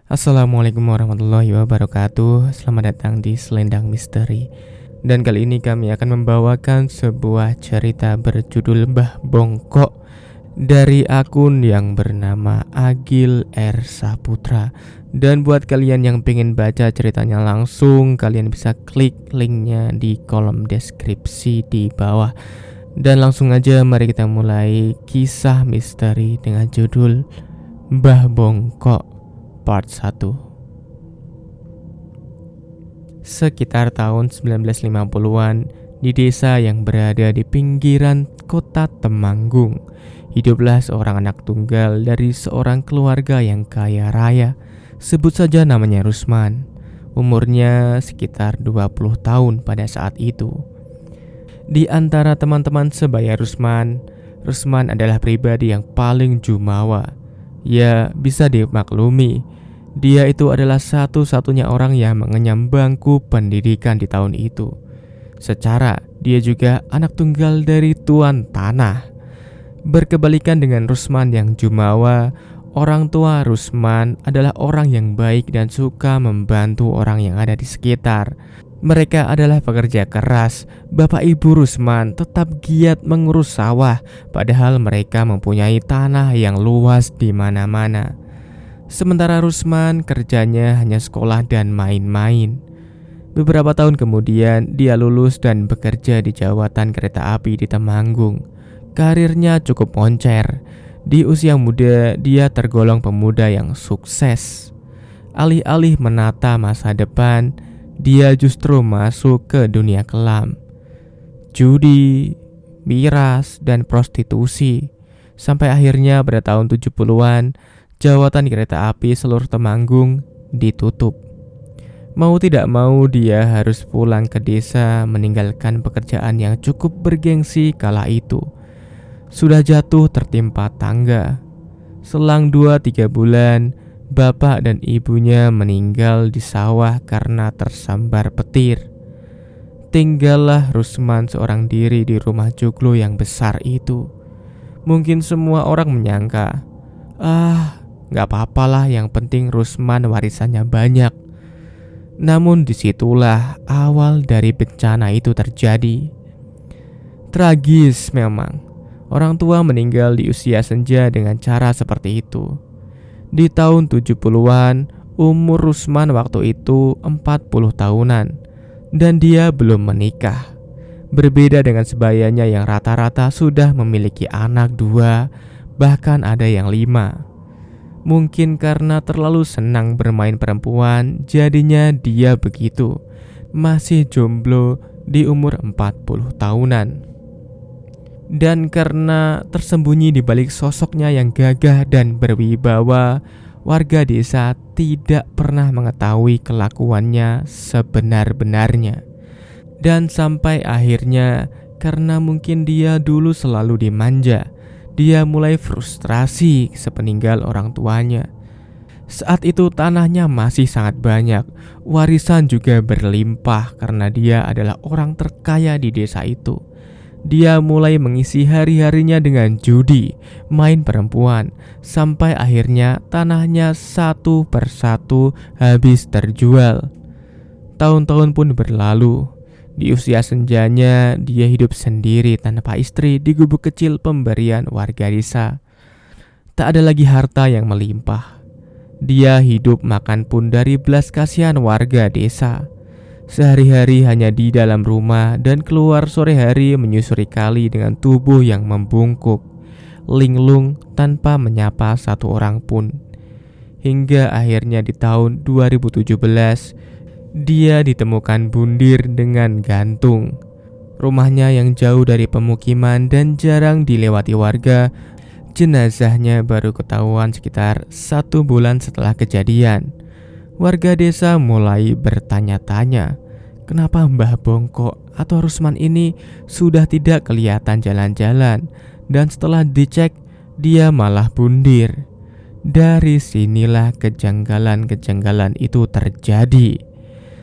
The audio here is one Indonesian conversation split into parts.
Assalamualaikum warahmatullahi wabarakatuh. Selamat datang di Selendang Misteri. Dan kali ini kami akan membawakan sebuah cerita berjudul Mbah Bongkok dari akun yang bernama Agil R Saputra. Dan buat kalian yang pengen baca ceritanya langsung, kalian bisa klik linknya di kolom deskripsi di bawah. Dan langsung aja mari kita mulai kisah misteri dengan judul Mbah Bongkok Part 1. Sekitar tahun 1950-an, di desa yang berada di pinggiran kota Temanggung, hiduplah seorang anak tunggal dari seorang keluarga yang kaya raya. Sebut saja namanya Rusman. Umurnya sekitar 20 tahun pada saat itu. Di antara teman-teman sebaya Rusman adalah pribadi yang paling jumawa. Ya, bisa dimaklumi, dia itu adalah satu-satunya orang yang mengenyam bangku pendidikan di tahun itu. Secara dia juga anak tunggal dari tuan tanah. Berkebalikan dengan Rusman yang jumawa, orang tua Rusman adalah orang yang baik dan suka membantu orang yang ada di sekitar. Mereka adalah pekerja keras. Bapak ibu Rusman tetap giat mengurus sawah, padahal mereka mempunyai tanah yang luas di mana-mana. Sementara Rusman kerjanya hanya sekolah dan main-main. Beberapa tahun kemudian dia lulus dan bekerja di jawatan kereta api di Temanggung. Karirnya cukup moncer. Di usia muda dia tergolong pemuda yang sukses. Alih-alih menata masa depan, dia justru masuk ke dunia kelam, judi, miras, dan prostitusi. Sampai akhirnya pada tahun 70-an, jawatan kereta api seluruh Temanggung ditutup. Mau tidak mau dia harus pulang ke desa meninggalkan pekerjaan yang cukup bergengsi kala itu. Sudah jatuh tertimpa tangga. Selang 2-3 bulan, bapak dan ibunya meninggal di sawah karena tersambar petir. Tinggallah Rusman seorang diri di rumah joglo yang besar itu. Mungkin semua orang menyangka, gak apa-apalah, yang penting Rusman warisannya banyak. Namun disitulah awal dari bencana itu terjadi. Tragis memang, orang tua meninggal di usia senja dengan cara seperti itu. Di tahun 70-an, umur Rusman waktu itu 40 tahunan, dan dia belum menikah. Berbeda dengan sebayanya yang rata-rata sudah memiliki anak 2, bahkan ada yang 5. Mungkin karena terlalu senang bermain perempuan, jadinya dia begitu. Masih jomblo di umur 40 tahunan. Dan karena tersembunyi di balik sosoknya yang gagah dan berwibawa, warga desa tidak pernah mengetahui kelakuannya sebenar-benarnya. Dan sampai akhirnya, karena mungkin dia dulu selalu dimanja, dia mulai frustrasi sepeninggal orang tuanya. Saat itu tanahnya masih sangat banyak, warisan juga berlimpah karena dia adalah orang terkaya di desa itu. Dia mulai mengisi hari-harinya dengan judi, main perempuan, sampai akhirnya tanahnya satu persatu habis terjual. Tahun-tahun pun berlalu. Di usia senjanya, dia hidup sendiri tanpa istri di gubuk kecil pemberian warga desa. Tak ada lagi harta yang melimpah. Dia hidup makan pun dari belas kasihan warga desa. Sehari-hari hanya di dalam rumah dan keluar sore hari menyusuri kali dengan tubuh yang membungkuk, linglung tanpa menyapa satu orang pun. Hingga akhirnya di tahun 2017, dia ditemukan bundir dengan gantung. Rumahnya yang jauh dari pemukiman dan jarang dilewati warga, jenazahnya baru ketahuan sekitar 1 bulan setelah kejadian. Warga desa mulai bertanya-tanya, kenapa Mbah Bongkok atau Rusman ini sudah tidak kelihatan jalan-jalan, dan setelah dicek, dia malah bundir. Dari sinilah kejanggalan-kejanggalan itu terjadi.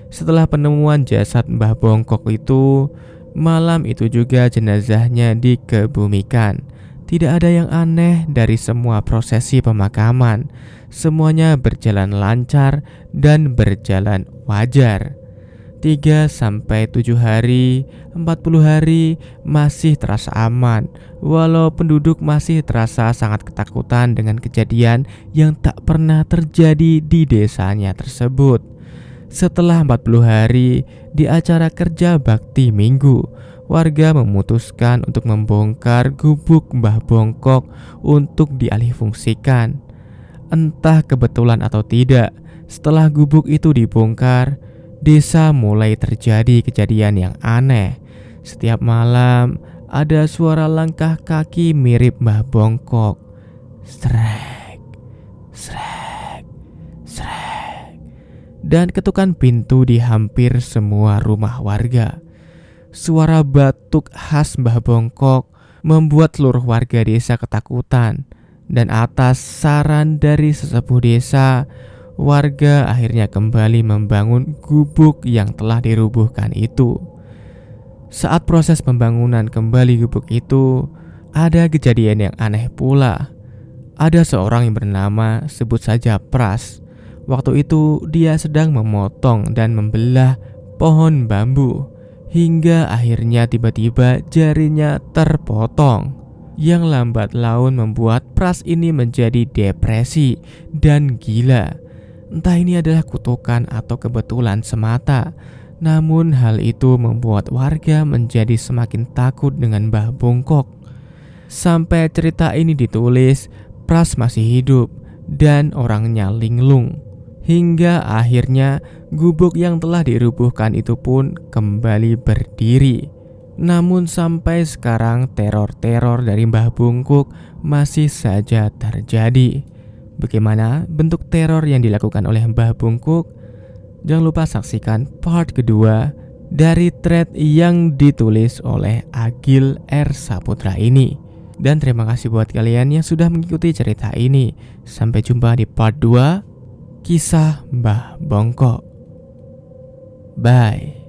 Setelah penemuan jasad Mbah Bongkok itu, malam itu juga jenazahnya dikebumikan. Tidak ada yang aneh dari semua prosesi pemakaman. Semuanya berjalan lancar dan berjalan wajar. 3 sampai 7 hari, 40 hari masih terasa aman, walau penduduk masih terasa sangat ketakutan dengan kejadian yang tak pernah terjadi di desanya tersebut. Setelah 40 hari, di acara kerja bakti minggu, warga memutuskan untuk membongkar gubuk Mbah Bongkok untuk dialihfungsikan. Entah kebetulan atau tidak, setelah gubuk itu dibongkar, desa mulai terjadi kejadian yang aneh. Setiap malam ada suara langkah kaki mirip Mbah Bongkok. Srek, srek, srek. Dan ketukan pintu di hampir semua rumah warga. Suara batuk khas Mbah Bongkok membuat seluruh warga desa ketakutan. Dan atas saran dari sesepuh desa, warga akhirnya kembali membangun gubuk yang telah dirubuhkan itu. Saat proses pembangunan kembali gubuk itu, ada kejadian yang aneh pula. Ada seorang yang bernama, sebut saja Pras. Waktu itu dia sedang memotong dan membelah pohon bambu, hingga akhirnya tiba-tiba jarinya terpotong. Yang lambat laun membuat Pras ini menjadi depresi dan gila. Entah ini adalah kutukan atau kebetulan semata, namun hal itu membuat warga menjadi semakin takut dengan Mbah Bongkok. Sampai cerita ini ditulis, Pras masih hidup dan orangnya linglung. Hingga akhirnya gubuk yang telah dirubuhkan itu pun kembali berdiri. Namun sampai sekarang teror-teror dari Mbah Bongkok masih saja terjadi. Bagaimana bentuk teror yang dilakukan oleh Mbah Bongkok? Jangan lupa saksikan part kedua dari thread yang ditulis oleh Agil R. Saputra ini. Dan terima kasih buat kalian yang sudah mengikuti cerita ini. Sampai jumpa di part 2 Kisah Mbah Bongkok. Bye.